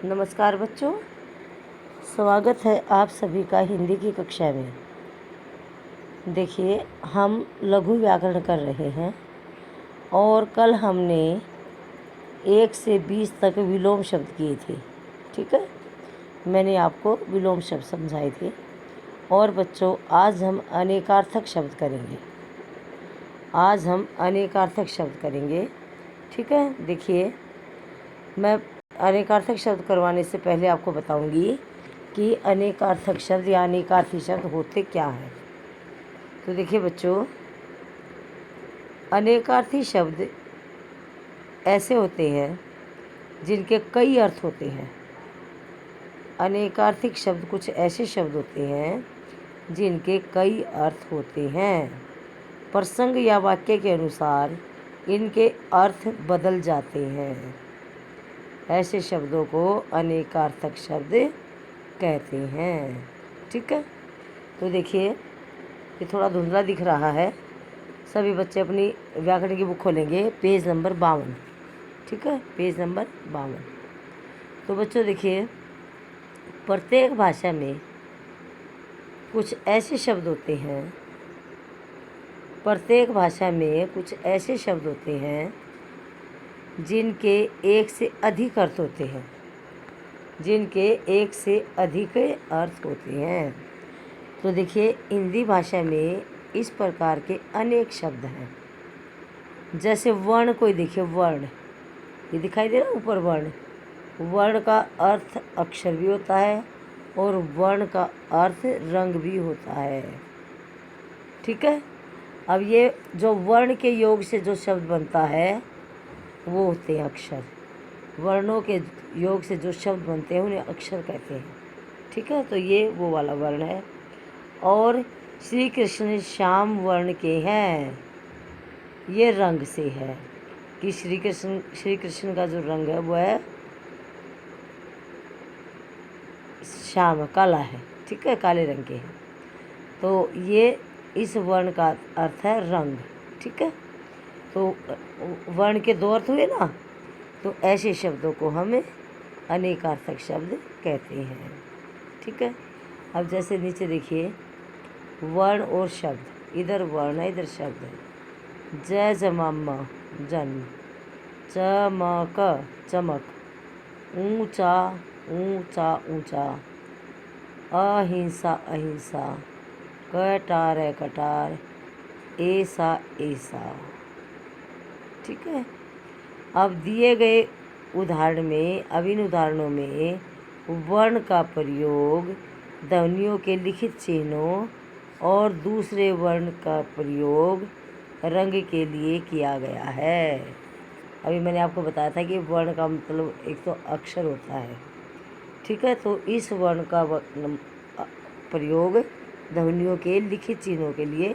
नमस्कार बच्चों, स्वागत है आप सभी का हिंदी की कक्षा में। देखिए, हम लघु व्याकरण कर रहे हैं और कल हमने 1 से 20 तक विलोम शब्द किए थे। ठीक है, मैंने आपको विलोम शब्द समझाए थे। और बच्चों, आज हम अनेकार्थक शब्द करेंगे। ठीक है, देखिए, मैं अनेकार्थक शब्द करवाने से पहले आपको बताऊंगी कि अनेकार्थक शब्द या अनेकार्थी शब्द होते क्या हैं। तो देखिए बच्चों, अनेकार्थी शब्द ऐसे होते हैं जिनके कई अर्थ होते हैं। अनेकार्थिक शब्द कुछ ऐसे शब्द होते हैं जिनके कई अर्थ होते हैं। प्रसंग या वाक्य के अनुसार इनके अर्थ बदल जाते हैं। ऐसे शब्दों को अनेकार्थक शब्द कहते हैं। ठीक है, तो देखिए, ये थोड़ा धुंधला दिख रहा है। सभी बच्चे अपनी व्याकरण की बुक खोलेंगे, पेज नंबर 52। ठीक है, पेज नंबर 52। तो बच्चों देखिए, प्रत्येक भाषा में कुछ ऐसे शब्द होते हैं जिनके एक से अधिक अर्थ होते हैं। तो देखिए, हिंदी भाषा में इस प्रकार के अनेक शब्द हैं। जैसे वर्ण, कोई देखिए वर्ण, ये दिखाई दे रहा है ऊपर वर्ण का अर्थ अक्षर भी होता है और वर्ण का अर्थ रंग भी होता है। ठीक है, अब ये जो वर्ण के योग से जो शब्द बनता है वो होते हैं अक्षर। वर्णों के योग से जो शब्द बनते हैं उन्हें अक्षर कहते हैं। ठीक है, तो ये वो वाला वर्ण है। और श्री कृष्ण श्याम वर्ण के हैं, ये रंग से है कि श्री कृष्ण का जो रंग है वो है श्याम, काला है। ठीक है, काले रंग के हैं। तो ये इस वर्ण का अर्थ है रंग। ठीक है, तो वर्ण के दो अर्थ हुए ना, तो ऐसे शब्दों को हम अनेकार्थक शब्द कहते हैं। ठीक है, अब जैसे नीचे देखिए, वर्ण और शब्द, इधर वर्ण है इधर शब्द है। ज जमामा जन्म, चमक चमक, ऊंचा ऊंचा ऊंचा, अहिंसा अहिंसा, कटार है कटार, ऐसा ऐसा। ठीक है, अब दिए गए इन उदाहरणों में वर्ण का प्रयोग ध्वनियों के लिखित चिन्हों और दूसरे वर्ण का प्रयोग रंग के लिए किया गया है। अभी मैंने आपको बताया था कि वर्ण का मतलब एक तो अक्षर होता है। ठीक है, तो इस वर्ण का प्रयोग ध्वनियों के लिखित चिन्हों के लिए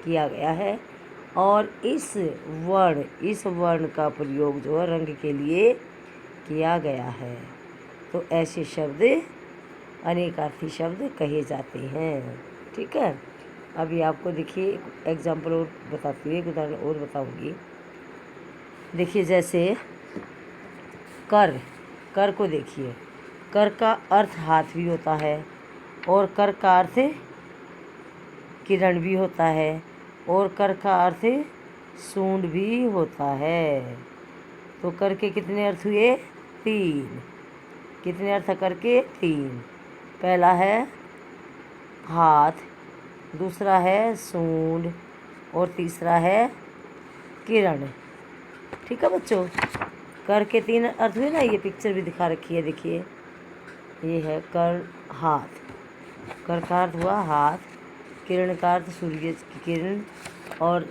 किया गया है और इस वर्ण का प्रयोग जो है रंग के लिए किया गया है। तो ऐसे शब्द अनेकार्थी शब्द कहे जाते हैं। ठीक है, अभी आपको देखिए एग्जाम्पल और बताती हूँ, एक उदाहरण और बताऊंगी। देखिए, जैसे कर को देखिए, कर का अर्थ हाथ भी होता है और कर का अर्थ किरण भी होता है और कर का अर्थ सूंड भी होता है। तो कर के कितने अर्थ हुए? 3। कितने अर्थ करके? 3। पहला है हाथ, दूसरा है सूंड और तीसरा है किरण। ठीक है बच्चों, कर के 3 अर्थ हुए ना। ये पिक्चर भी दिखा रखी है, देखिए, ये है कर हाथ। कर का अर्थ हुआ हाथ, किरण का अर्थ सूर्य की किरण और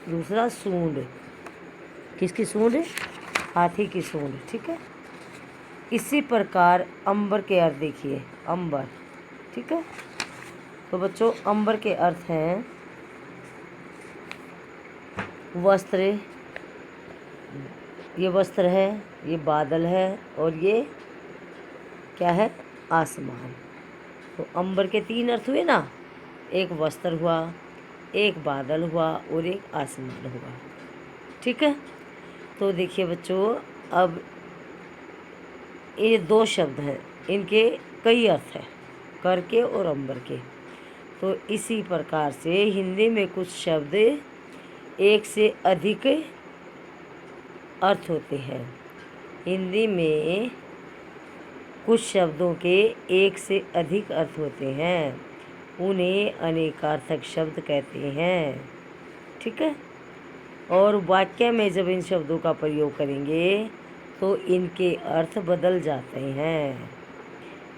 दूसरा सूंड। किसकी सूंड? हाथी की सूंड। ठीक है, इसी प्रकार अंबर के अर्थ देखिए, अंबर। ठीक है, तो बच्चों अंबर के अर्थ हैं वस्त्र, ये वस्त्र है, ये बादल है और ये क्या है? आसमान। तो अंबर के 3 अर्थ हुए ना, एक वस्त्र हुआ, एक बादल हुआ और एक आसमान हुआ। ठीक है, तो देखिए बच्चों, अब ये दो शब्द हैं, इनके कई अर्थ हैं, कर के और अंबर के। तो इसी प्रकार से हिंदी में कुछ शब्द एक से अधिक अर्थ होते हैं। हिंदी में कुछ शब्दों के एक से अधिक अर्थ होते हैं, उन्हें अनेकार्थक शब्द कहते हैं। ठीक है। और वाक्य में जब इन शब्दों का प्रयोग करेंगे तो इनके अर्थ बदल जाते हैं,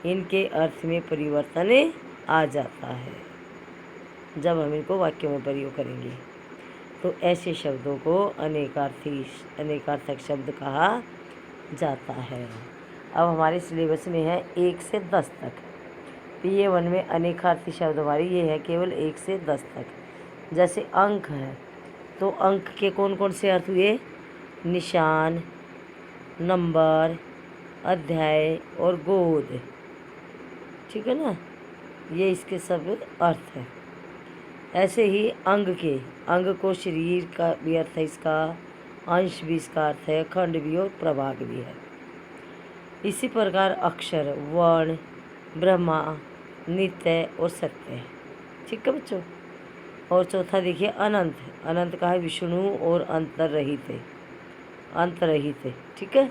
इनके अर्थ में परिवर्तन आ जाता है जब हम इनको वाक्यों में प्रयोग करेंगे। तो ऐसे शब्दों को अनेकार्थक शब्द कहा जाता है। अब हमारे सिलेबस में है 1 से 10 तक। PA1 में अनेकार्थी शब्द हमारी ये है केवल 1 से 10 तक। जैसे अंक है तो अंक के कौन कौन से अर्थ हुए? निशान, नंबर, अध्याय और गोद। ठीक है ना, ये इसके सब अर्थ हैं। ऐसे ही अंग को शरीर का भी अर्थ है, इसका अंश भी इसका अर्थ है, खंड भी और प्रभाग भी है। इसी प्रकार अक्षर, वर्ण, ब्रह्मा, नित्य और सत्य। ठीक है बच्चों। और चौथा देखिए अनंत। अनंत का है विष्णु और अंतररहित। ठीक है।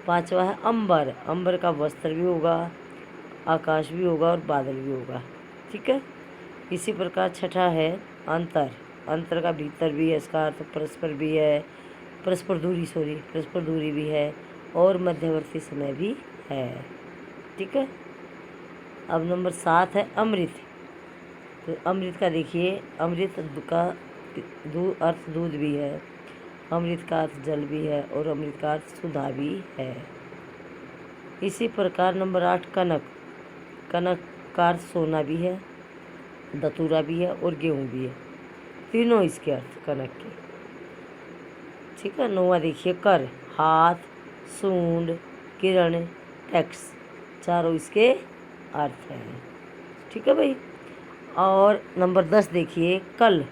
पांचवा है अंबर। अंबर का वस्त्र भी होगा, आकाश भी होगा और बादल भी होगा। ठीक है। इसी प्रकार छठा है अंतर। अंतर का भीतर भी है, इसका अर्थ परस्पर भी है, परस्पर दूरी भी है और मध्यवर्ती समय भी है। ठीक है। अब नंबर 7 है अमृत। तो अमृत का देखिए, अमृत का अर्थ दूध भी है, अमृत का अर्थ जल भी है और अमृत का अर्थ सुधा भी है। इसी प्रकार नंबर 8 कनक। कनक का अर्थ सोना भी है, दतूरा भी है और गेहूँ भी है, तीनों इसके अर्थ कनक के। ठीक है। 9वां देखिए कर। हाथ, सूंड, किरण, टैक्स, चारों इसके अर्थ हैं। ठीक है भाई। और नंबर 10 देखिए कल।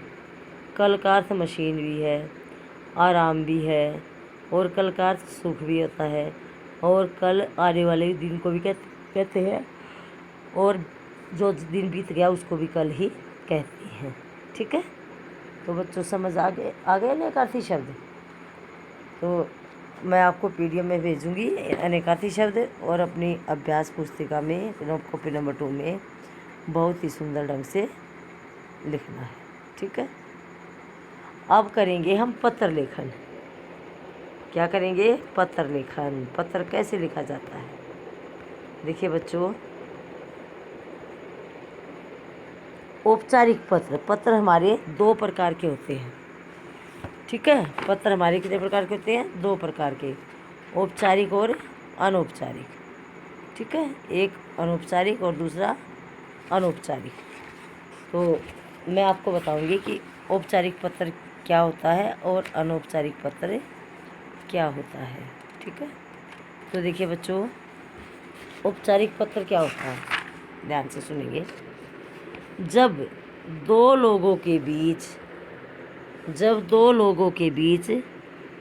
कल का अर्थ मशीन भी है, आराम भी है और कल का अर्थ सुख भी होता है और कल आने वाले दिन को भी कहते हैं और जो दिन बीत गया उसको भी कल ही कहते हैं। ठीक है। तो बच्चों समझ आ गए अनेकार्थी शब्द। तो मैं आपको PDF में भेजूंगी अनेकार्थी शब्द और अपनी अभ्यास पुस्तिका में कॉपी नंबर 2 में बहुत ही सुंदर ढंग से लिखना है। ठीक है। अब करेंगे हम पत्र लेखन। क्या करेंगे? पत्र लेखन। पत्र कैसे लिखा जाता है? देखिए बच्चों, औपचारिक पत्र हमारे 2 प्रकार के होते हैं। ठीक है। पत्र हमारे कितने प्रकार के होते हैं? 2 प्रकार के, औपचारिक और अनौपचारिक। ठीक है। एक अनौपचारिक और दूसरा अनौपचारिक। तो मैं आपको बताऊंगी कि औपचारिक पत्र क्या होता है और अनौपचारिक पत्र क्या होता है। ठीक है। तो देखिए बच्चों, औपचारिक पत्र क्या होता है, ध्यान से सुनेंगे। जब दो लोगों के बीच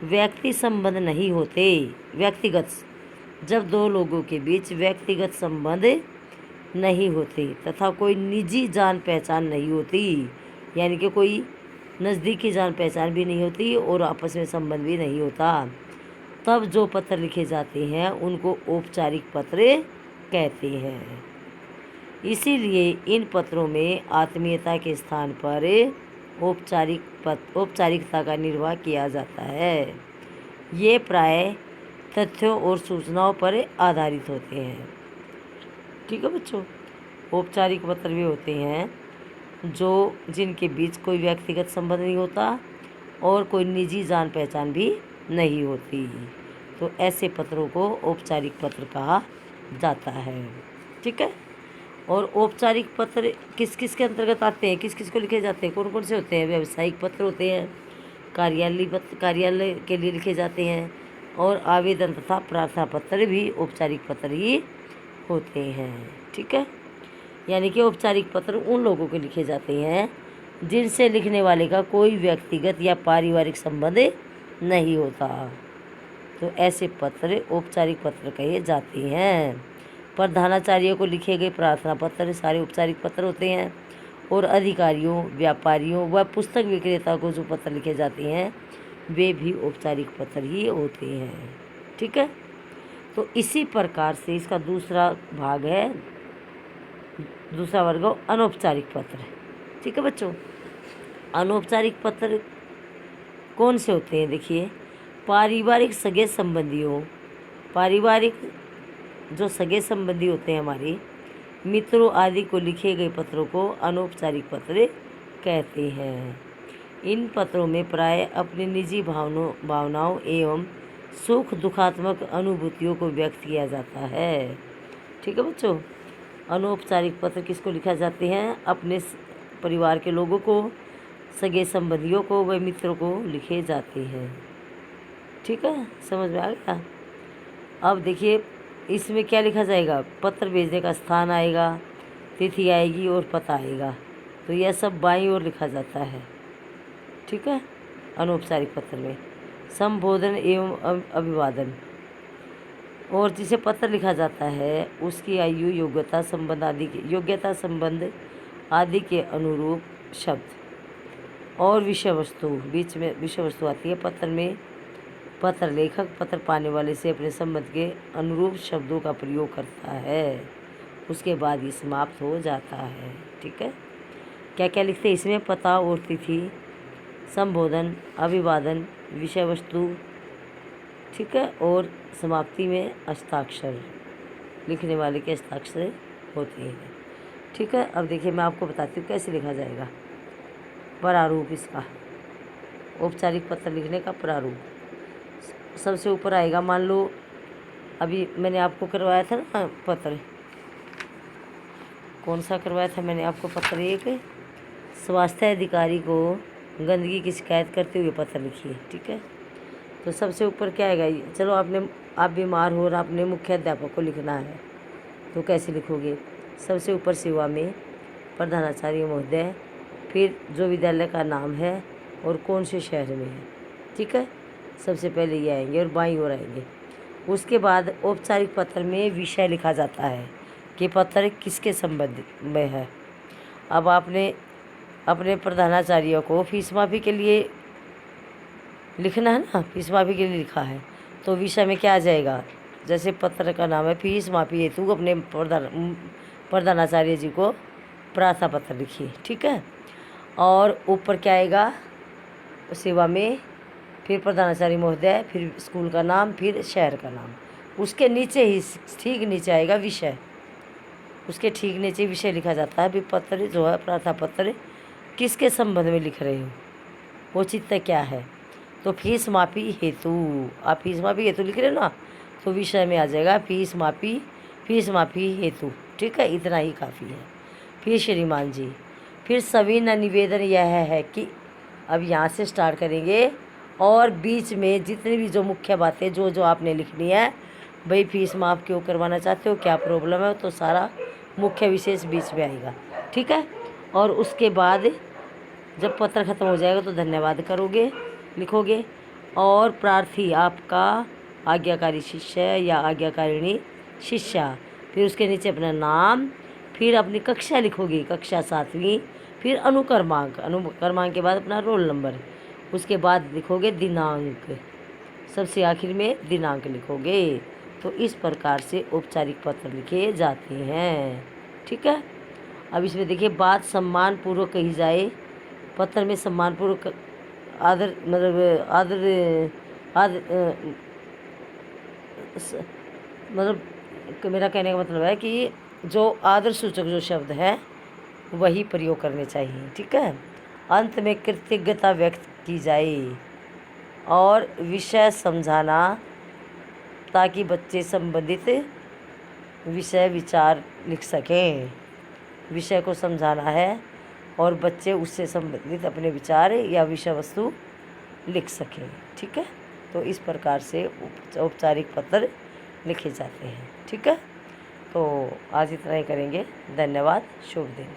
व्यक्ति संबंध नहीं होते, जब दो लोगों के बीच व्यक्तिगत संबंध नहीं होते तथा कोई निजी जान पहचान नहीं होती, यानी कि कोई नज़दीकी जान पहचान भी नहीं होती और आपस में संबंध भी नहीं होता, तब जो पत्र लिखे जाते हैं उनको औपचारिक पत्र कहते हैं। इसीलिए इन पत्रों में आत्मीयता के स्थान पर औपचारिकता का निर्वाह किया जाता है। ये प्राय तथ्यों और सूचनाओं पर आधारित होते हैं। ठीक है बच्चों। औपचारिक पत्र भी होते हैं जिनके बीच कोई व्यक्तिगत संबंध नहीं होता और कोई निजी जान पहचान भी नहीं होती, तो ऐसे पत्रों को औपचारिक पत्र कहा जाता है। ठीक है। और औपचारिक पत्र किस किस के अंतर्गत आते हैं, किस किस को लिखे जाते हैं, कौन कौन से होते हैं? व्यावसायिक पत्र होते हैं, कार्यालय के लिए लिखे जाते हैं और आवेदन तथा प्रार्थना पत्र भी औपचारिक पत्र ही होते हैं। ठीक है। यानी कि औपचारिक पत्र उन लोगों के लिखे जाते हैं जिनसे लिखने वाले का कोई व्यक्तिगत या पारिवारिक संबंध नहीं होता। तो ऐसे पत्र औपचारिक पत्र कहे जाते हैं। प्रधानाचार्य को लिखे गए प्रार्थना पत्र सारे औपचारिक पत्र होते हैं। और अधिकारियों, व्यापारियों व पुस्तक विक्रेता को जो पत्र लिखे जाते हैं वे भी औपचारिक पत्र ही होते हैं। ठीक है, तो इसी प्रकार से इसका दूसरा भाग है, दूसरा वर्ग अनौपचारिक पत्र। ठीक है बच्चों, अनौपचारिक पत्र कौन से होते हैं? देखिए, पारिवारिक सगे संबंधियों, पारिवारिक जो सगे संबंधी होते हैं हमारे मित्रों आदि को लिखे गए पत्रों को अनौपचारिक पत्र कहते हैं। इन पत्रों में प्राय अपनी निजी भावनाओं एवं सुख दुखात्मक अनुभूतियों को व्यक्त किया जाता है। ठीक है बच्चों, अनौपचारिक पत्र किसको लिखा जाते हैं? अपने परिवार के लोगों को, सगे संबंधियों को व मित्रों को लिखे जाते हैं। ठीक है, समझ में आ गया? अब देखिए इसमें क्या लिखा जाएगा? पत्र भेजने का स्थान आएगा, तिथि आएगी और पता आएगा। तो यह सब बाईं ओर लिखा जाता है। ठीक है, अनौपचारिक पत्र में संबोधन एवं अभिवादन, और जिसे पत्र लिखा जाता है उसकी आयु, योग्यता संबंध आदि के अनुरूप शब्द और विषय वस्तु, बीच में विषय वस्तु आती है पत्र में। पत्र लेखक पत्र पाने वाले से अपने संबंध के अनुरूप शब्दों का प्रयोग करता है, उसके बाद ये समाप्त हो जाता है। ठीक है, क्या क्या लिखते हैं इसमें? पता और तिथि, संबोधन, अभिवादन, विषय वस्तु। ठीक है, और समाप्ति में हस्ताक्षर, लिखने वाले के हस्ताक्षर होते हैं। ठीक है, अब देखिए मैं आपको बताती हूँ कैसे लिखा जाएगा प्रारूप इसका, औपचारिक पत्र लिखने का प्रारूप। सबसे ऊपर आएगा, मान लो अभी मैंने आपको करवाया था ना पत्र, कौन सा करवाया था मैंने आपको पत्र? एक स्वास्थ्य अधिकारी को गंदगी की शिकायत करते हुए पत्र लिखिए। ठीक है, तो सबसे ऊपर क्या आएगा? चलो आप बीमार हो और आपने मुख्य अध्यापक को लिखना है, तो कैसे लिखोगे? सबसे ऊपर सेवा में प्रधानाचार्य महोदय, फिर जो विद्यालय का नाम है और कौन से शहर में है। ठीक है, सबसे पहले ये आएंगे और बाईं ओर आएंगे। उसके बाद औपचारिक पत्र में विषय लिखा जाता है कि पत्र किसके संबंध में है। अब आपने अपने प्रधानाचार्य को फीस माफ़ी के लिए लिखना है ना, फीस माफ़ी के लिए लिखा है, तो विषय में क्या आ जाएगा? जैसे पत्र का नाम है फीस माफ़ी हेतु अपने प्रधानाचार्य जी को प्रार्थना पत्र लिखिए। ठीक है, और ऊपर क्या आएगा? सेवा में, फिर प्रधानाचार्य महोदय, फिर स्कूल का नाम, फिर शहर का नाम। उसके नीचे ही ठीक नीचे आएगा विषय, उसके ठीक नीचे विषय लिखा जाता है। भी पत्र जो है प्रार्थना पत्र किसके संबंध में लिख रहे हो, वो चित्त क्या है? तो फीस माफ़ी हेतु, आप फीस माफ़ी हेतु लिख रहे हो ना, तो विषय में आ जाएगा फीस माफ़ी हेतु। ठीक है, इतना ही काफ़ी है। फिर श्रीमान जी, फिर सविनय निवेदन यह है कि अब यहाँ से स्टार्ट करेंगे और बीच में जितनी भी जो मुख्य बातें जो आपने लिखनी है, भाई फीस माफ़ क्यों करवाना चाहते हो, क्या प्रॉब्लम है, तो सारा मुख्य विशेष बीच में आएगा। ठीक है, और उसके बाद जब पत्र ख़त्म हो जाएगा तो धन्यवाद करोगे, लिखोगे, और प्रार्थी आपका आज्ञाकारी शिष्य या आज्ञाकारिणी शिष्या, फिर उसके नीचे अपना नाम, फिर अपनी कक्षा लिखोगे, कक्षा 7वीं, फिर अनुक्रमांक के बाद अपना रोल नंबर, उसके बाद लिखोगे दिनांक, सबसे आखिर में दिनांक लिखोगे। तो इस प्रकार से औपचारिक पत्र लिखे जाते हैं। ठीक है, अब इसमें देखिए बात सम्मानपूर्वक कही जाए। पत्र में सम्मानपूर्वक आदर मतलब मेरा कहने का मतलब है कि जो आदर सूचक जो शब्द है वही प्रयोग करने चाहिए। ठीक है, अंत में कृतज्ञता व्यक्त की जाए और विषय समझाना ताकि बच्चे संबंधित विषय विचार लिख सकें। विषय को समझाना है और बच्चे उससे संबंधित अपने विचार या विषय वस्तु लिख सकें। ठीक है, तो इस प्रकार से औपचारिक पत्र लिखे जाते हैं। ठीक है, तो आज इतना ही करेंगे। धन्यवाद, शुभ दिन।